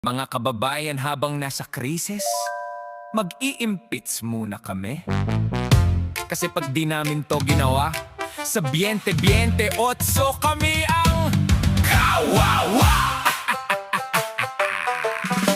Mga kababayan, habang nasa krisis, mag-i-impeach muna kami. Kasi pag di namin to ginawa, sa 2028 kami ang kawawa!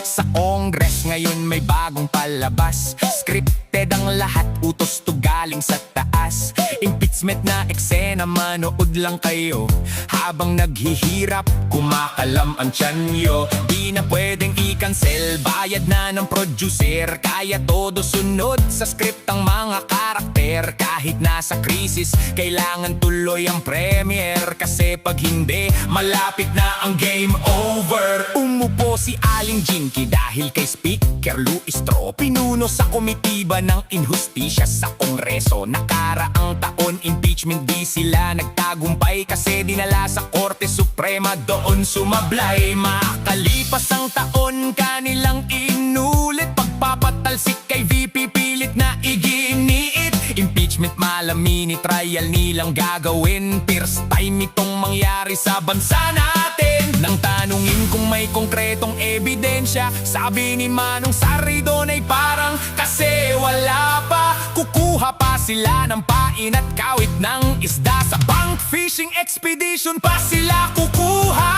Sa Congress ngayon may bagong palabas. Scripted ang lahat, utos to galing sa taas. Impeachment na eksena, manood lang kayo. Habang naghihirap, kumakalam ang tiyan nyo. Di na pwedeng i-cancel, bayad na ng producer. Kaya todo sunod sa script ang mga karakter. Kahit nasa krisis, kailangan tuloy ang premiere. Kasi pag hindi, malapit na ang game over. Umupo si Aling Jinky dahil kay Speaker Luis Tro. Pinuno sa komitiba ng inhustisya sa Kongreso. Nakaraang taon, impeachment di sila nagtagumpay. Kasi dinala sa Korte Suprema, doon sumablay. Makalipas ang taon, kanilang inulit. Pagpapatalsik kay VP, pilit na iginiit. Impeachment malamini, trial nilang gagawin. First time itong mangyari sa bansa natin. Nang tanungin kung may konkretong ebidensya, sabi ni Manong Sari doon ay parang kasi wala pa. Kukuha pa sila ng pain at kawit ng isda. Sa bank fishing expedition pa sila kukuha.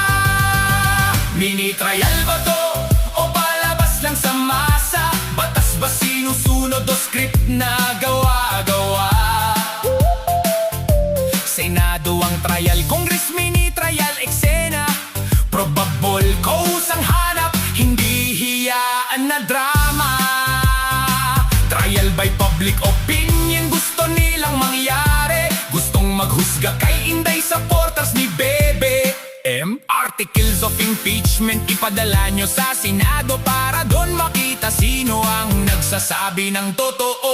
Mini trial ba to o palabas lang sa masa? Batas ba sinusunod o script na gawa-gawa? Senado ang trial, Congress mini trial eksena. Probable cause ang hanap, hindi hiyaan na drama. Trial by public opinion, gusto nilang mangyari. Gustong maghusga kay Inday supporters ni Bebe M. Articles of impeachment ipadala nyo sa Senado para doon makita sino ang nagsasabi ng totoo.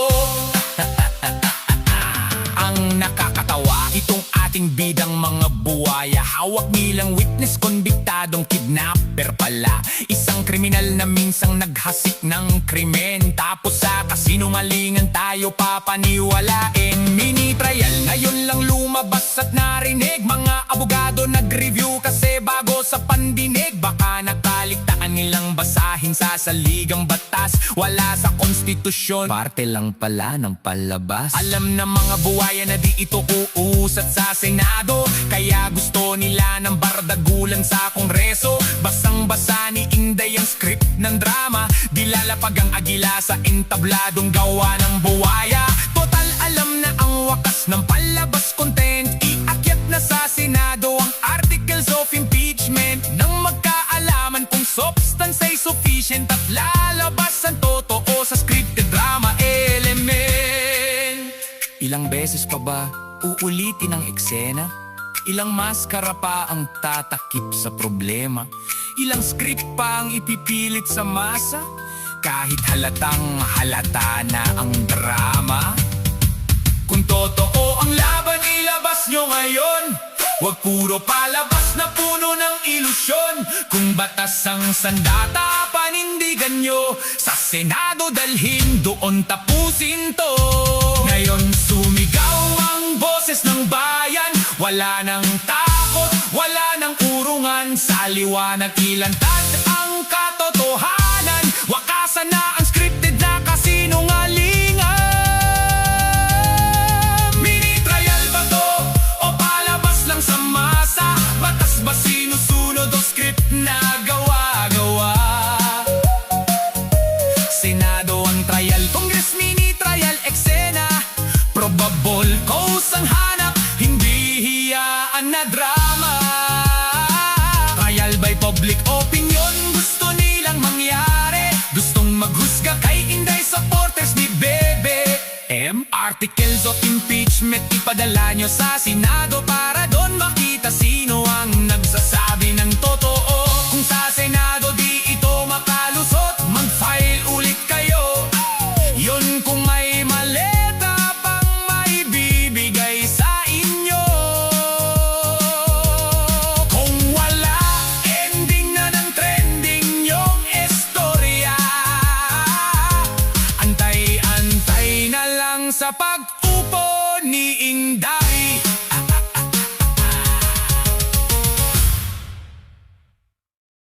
Ang nakakatawa, itong ating bidang mga buwaya, hawak nilang witness, konbiktadong kidnapper pala. Isang kriminal na minsang naghasik ng krimen. Tapos sa kasinungalingan tayo papaniwalain. Mini trial, ngayon lang lumabas at narinig. Mga abogado nag-review kasi bago sa pandinig. Baka nakaligtaan nilang basahin sa saligang batas. Wala sa konstitusyon, parte lang pala ng palabas. Alam na mga buwaya na di ito uusat sa Senado. Kaya gusto nila ng bardagulan sa Kongreso. Basang-basa ni Inday ang script ng drama. Dilalapag ang agila sa entabladong gawa ng buwaya. Total alam na ang wakas ng palabas content. Iakyat na sa Senado ang articles of impeachment. Nang magkaalaman kung substance ay sufficient at lalabas ang totoo sa scripted drama element. Ilang beses pa ba uulitin ang eksena? Ilang maskara pa ang tatakip sa problema? Ilang script pa ang ipipilit sa masa? Kahit halatang halata na ang drama. Kung totoo ang laban, ilabas nyo ngayon. Huwag puro palabas na puno ng ilusyon. Kung batas ang sandata, panindigan nyo. Sa Senado dalhin, doon tapusin to. Ngayon sumigaw ang boses ng bayan. Wala nang takot, wala nang urungan. Sa liwanag ilantad ang katotohanan. Wakasan na ang scripted na kasinungalingan. Mini trial ba to o palabas lang sa masa? Batas ba sinusunod o script na gawa-gawa? Senado ang trial, Congress mini trial eksena. Probable cause ang hanap, hindi hiyaan na drama. Trial by public opinion, gusto nilang mangyari. Gustong maghusga kay Inday supporters ni Bebe M. Articles of impeachment ipadala nyo sa Senado